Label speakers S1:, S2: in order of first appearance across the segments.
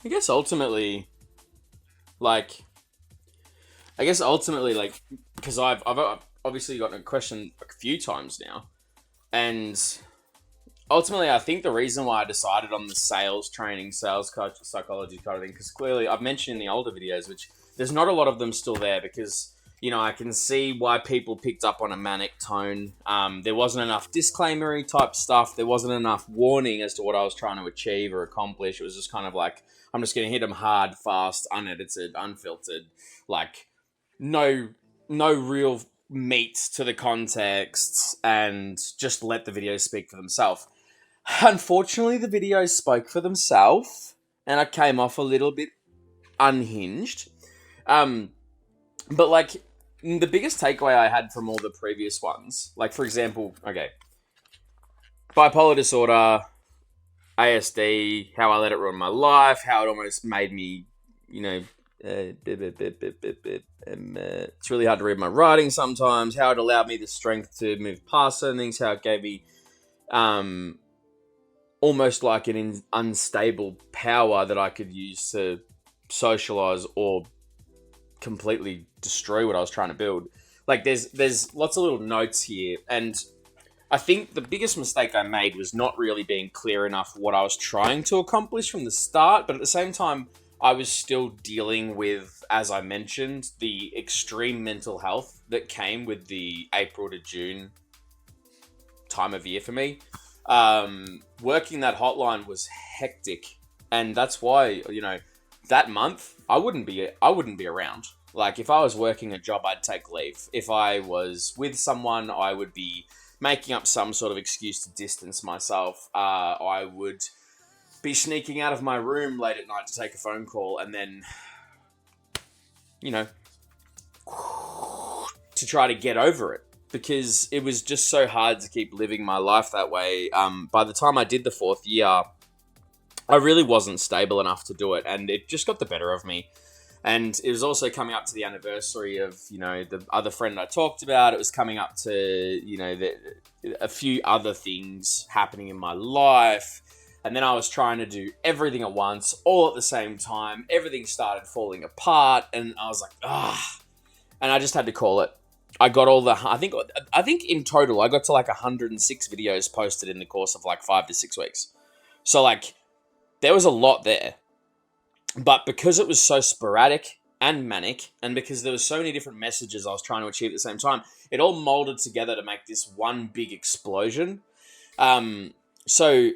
S1: I guess ultimately, like, like, because I've obviously gotten a question a few times now, and ultimately, I think the reason why I decided on the sales training, sales coach, psychology kind of thing, because clearly I've mentioned in the older videos, which there's not a lot of them still there because, I can see why people picked up on a manic tone. There wasn't enough disclaimery type stuff. There wasn't enough warning as to what I was trying to achieve or accomplish. It was just kind of like, I'm just going to hit them hard, fast, unedited, unfiltered, like no, no real meat to the context, and just let the videos speak for themselves. Unfortunately, the videos spoke for themselves, and I came off a little bit unhinged. Um, but like the biggest takeaway I had from all the previous ones, like for example, okay, bipolar disorder, ASD, how I let it ruin my life, how it almost made me, it's really hard to read my writing sometimes, how it allowed me the strength to move past certain things, how it gave me almost like an unstable power that I could use to socialize or completely destroy what I was trying to build. Like there's lots of little notes here, and I think the biggest mistake I made was not really being clear enough what I was trying to accomplish from the start, but at the same time I was still dealing with, as I mentioned, the extreme mental health that came with the April to June time of year for me. Working that hotline was hectic, and that's why, that month I wouldn't be around. Like if I was working a job, I'd take leave. If I was with someone, I would be making up some sort of excuse to distance myself. I would be sneaking out of my room late at night to take a phone call, and then, to try to get over it, because it was just so hard to keep living my life that way. By the time I did the 4th year, I really wasn't stable enough to do it, and it just got the better of me. And it was also coming up to the anniversary of, the other friend I talked about. It was coming up to, a few other things happening in my life. And then I was trying to do everything at once, all at the same time. Everything started falling apart, and I was like, and I just had to call it. I got all the, I think in total, I got to like 106 videos posted in the course of like 5 to 6 weeks. So like, there was a lot there. But because it was so sporadic and manic, and because there were so many different messages I was trying to achieve at the same time, it all molded together to make this one big explosion. So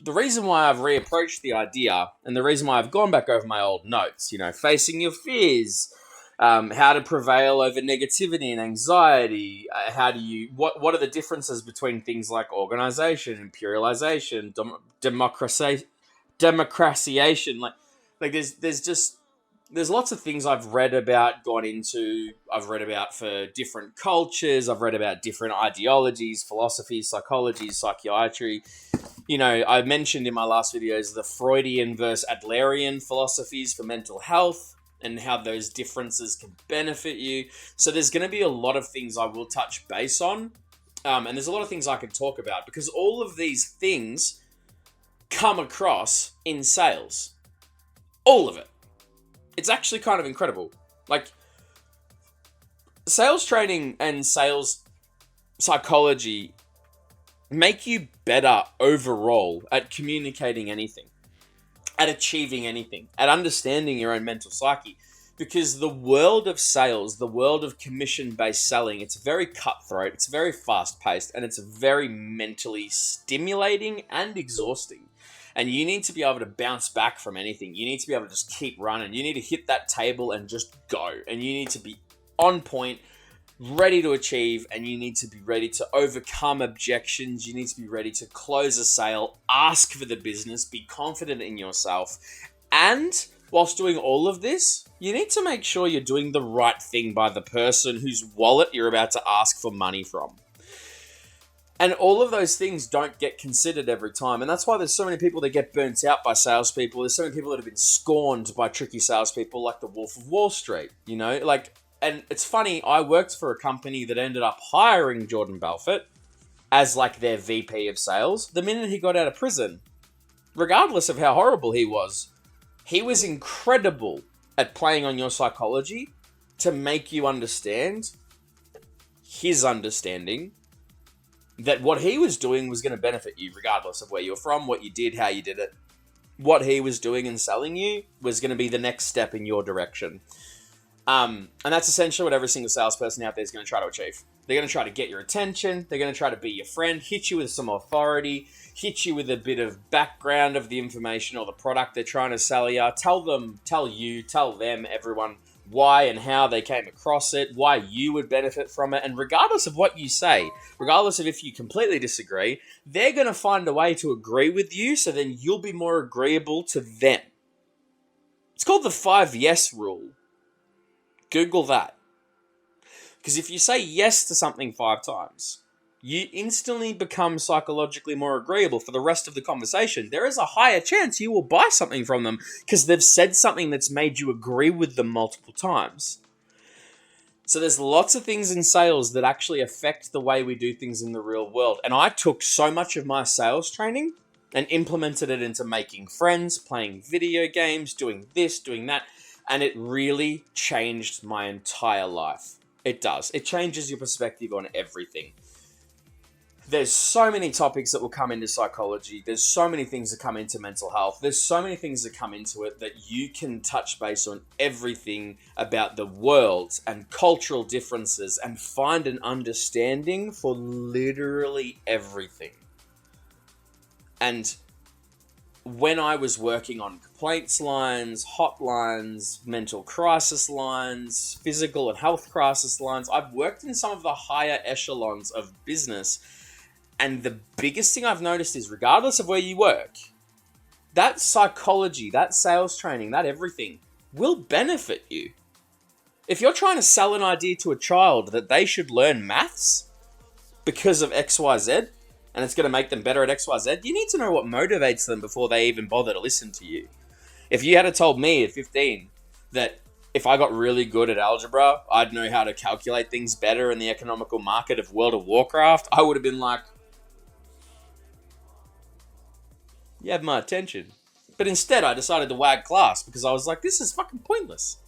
S1: the reason why I've reapproached the idea, and the reason why I've gone back over my old notes, facing your fears, how to prevail over negativity and anxiety, what are the differences between things like organization, imperialization, democratization, there's lots of things I've read about, gone into, I've read about for different cultures, I've read about different ideologies, philosophies, psychologies, psychiatry. I mentioned in my last videos the Freudian versus Adlerian philosophies for mental health and how those differences can benefit you. So there's going to be a lot of things I will touch base on, and there's a lot of things I can talk about, because all of these things come across in sales. All of it. It's actually kind of incredible. Like, sales training and sales psychology make you better overall at communicating anything, at achieving anything, at understanding your own mental psyche. Because the world of sales, the world of commission-based selling, it's very cutthroat, it's very fast-paced, and it's very mentally stimulating and exhausting. And you need to be able to bounce back from anything. You need to be able to just keep running. You need to hit that table and just go. And you need to be on point, ready to achieve, and you need to be ready to overcome objections. You need to be ready to close a sale, ask for the business, be confident in yourself. And whilst doing all of this, you need to make sure you're doing the right thing by the person whose wallet you're about to ask for money from. And all of those things don't get considered every time. And that's why there's so many people that get burnt out by salespeople. There's so many people that have been scorned by tricky salespeople like the Wolf of Wall Street, and it's funny, I worked for a company that ended up hiring Jordan Belfort as like their VP of sales the minute he got out of prison, regardless of how horrible he was. He was incredible at playing on your psychology to make you understand his understanding that what he was doing was going to benefit you regardless of where you're from, what you did, how you did it. What he was doing and selling you was going to be the next step in your direction. And that's essentially what every single salesperson out there is going to try to achieve. They're going to try to get your attention. They're going to try to be your friend, hit you with some authority, hit you with a bit of background of the information or the product they're trying to sell you. Tell them, everyone, why and how they came across it, why you would benefit from it. And regardless of what you say, regardless of if you completely disagree, they're going to find a way to agree with you so then you'll be more agreeable to them. It's called the 5 yes rule. Google that. Because if you say yes to something 5 times, you instantly become psychologically more agreeable for the rest of the conversation. There is a higher chance you will buy something from them because they've said something that's made you agree with them multiple times. So there's lots of things in sales that actually affect the way we do things in the real world. And I took so much of my sales training and implemented it into making friends, playing video games, doing this, doing that. And it really changed my entire life. It does. It changes your perspective on everything. There's so many topics that will come into psychology. There's so many things that come into mental health. There's so many things that come into it that you can touch base on everything about the world and cultural differences and find an understanding for literally everything. And when I was working on complaints lines, hotlines, mental crisis lines, physical and health crisis lines, I've worked in some of the higher echelons of business. And the biggest thing I've noticed is regardless of where you work, that psychology, that sales training, that everything will benefit you. If you're trying to sell an idea to a child that they should learn maths because of XYZ, and it's going to make them better at XYZ, you need to know what motivates them before they even bother to listen to you. If you had told me at 15 that if I got really good at algebra, I'd know how to calculate things better in the economical market of World of Warcraft, I would have been like, you have my attention. But instead, I decided to wag class because I was like, this is fucking pointless.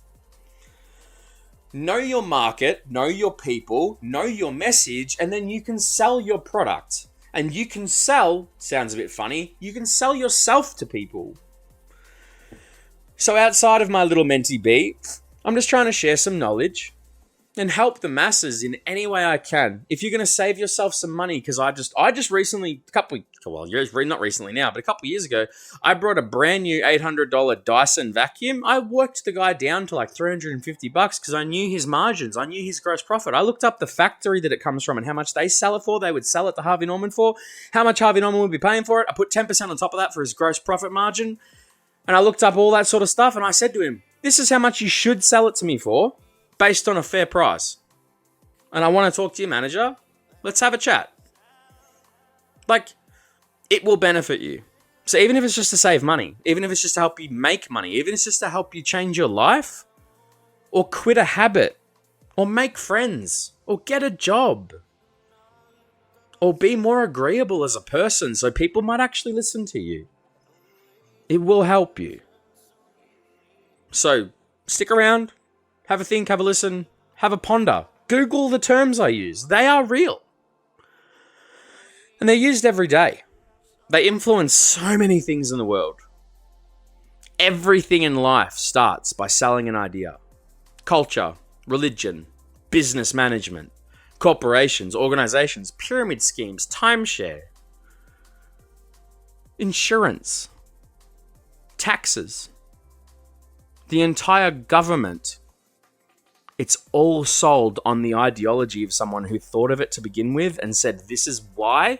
S1: Know your market, know your people, know your message, and then you can sell your product. And you can sell, sounds a bit funny, you can sell yourself to people. So outside of my little mentee bee, I'm just trying to share some knowledge and help the masses in any way I can. If you're going to save yourself some money, because I just recently, not recently now, but a couple of years ago, I brought a brand new $800 Dyson vacuum. I worked the guy down to like $350 because I knew his margins. I knew his gross profit. I looked up the factory that it comes from and how much they sell it for. They would sell it to Harvey Norman for. How much Harvey Norman would be paying for it. I put 10% on top of that for his gross profit margin. And I looked up all that sort of stuff and I said to him, this is how much you should sell it to me for, based on a fair price. And I want to talk to your manager. Let's have a chat. Like, it will benefit you. So even if it's just to save money, even if it's just to help you make money, even if it's just to help you change your life, or quit a habit, or make friends, or get a job, or be more agreeable as a person so people might actually listen to you, it will help you. So stick around. Have a think, have a listen, have a ponder. Google the terms I use. They are real. And they're used every day. They influence so many things in the world. Everything in life starts by selling an idea. Culture, religion, business management, corporations, organizations, pyramid schemes, timeshare, insurance, taxes, the entire government. It's all sold on the ideology of someone who thought of it to begin with and said, this is why,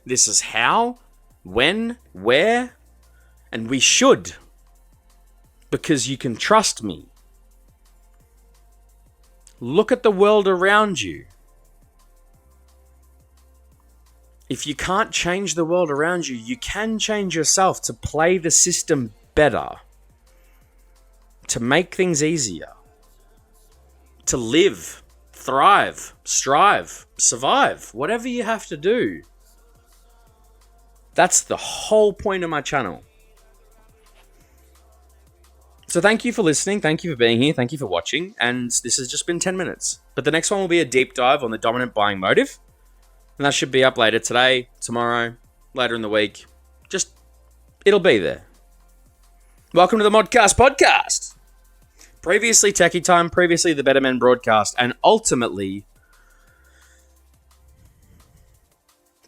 S1: this is how, when, where, and we should, because you can trust me. Look at the world around you. If you can't change the world around you, you can change yourself to play the system better, to make things easier. To live, thrive, strive, survive, whatever you have to do. That's the whole point of my channel. So thank you for listening. Thank you for being here. Thank you for watching. And this has just been 10 minutes. But the next one will be a deep dive on the dominant buying motive. And that should be up later today, tomorrow, later in the week. Just, it'll be there. Welcome to the Modcast podcast. Previously Techie Time, previously the Better Men broadcast, and ultimately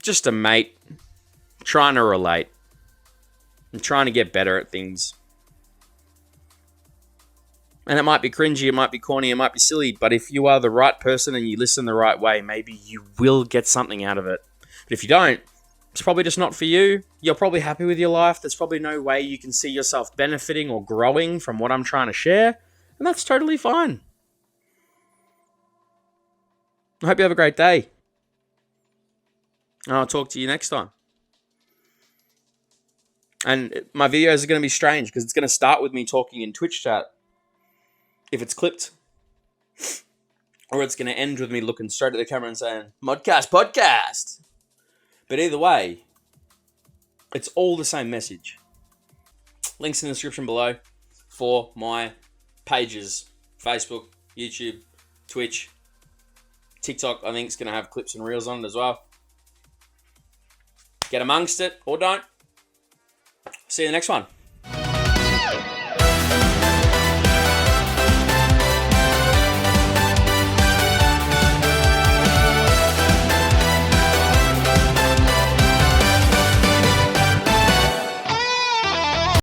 S1: just a mate trying to relate and trying to get better at things. And it might be cringy, it might be corny, it might be silly, but if you are the right person and you listen the right way, maybe you will get something out of it. But if you don't, it's probably just not for you. You're probably happy with your life. There's probably no way you can see yourself benefiting or growing from what I'm trying to share. And that's totally fine. I hope you have a great day. And I'll talk to you next time. And my videos are going to be strange because it's going to start with me talking in Twitch chat if it's clipped. Or it's going to end with me looking straight at the camera and saying, Modcast podcast. But either way, it's all the same message. Links in the description below for my pages. Facebook, YouTube, Twitch, TikTok. I think it's going to have clips and reels on it as well. Get amongst it or don't. See you in the next one.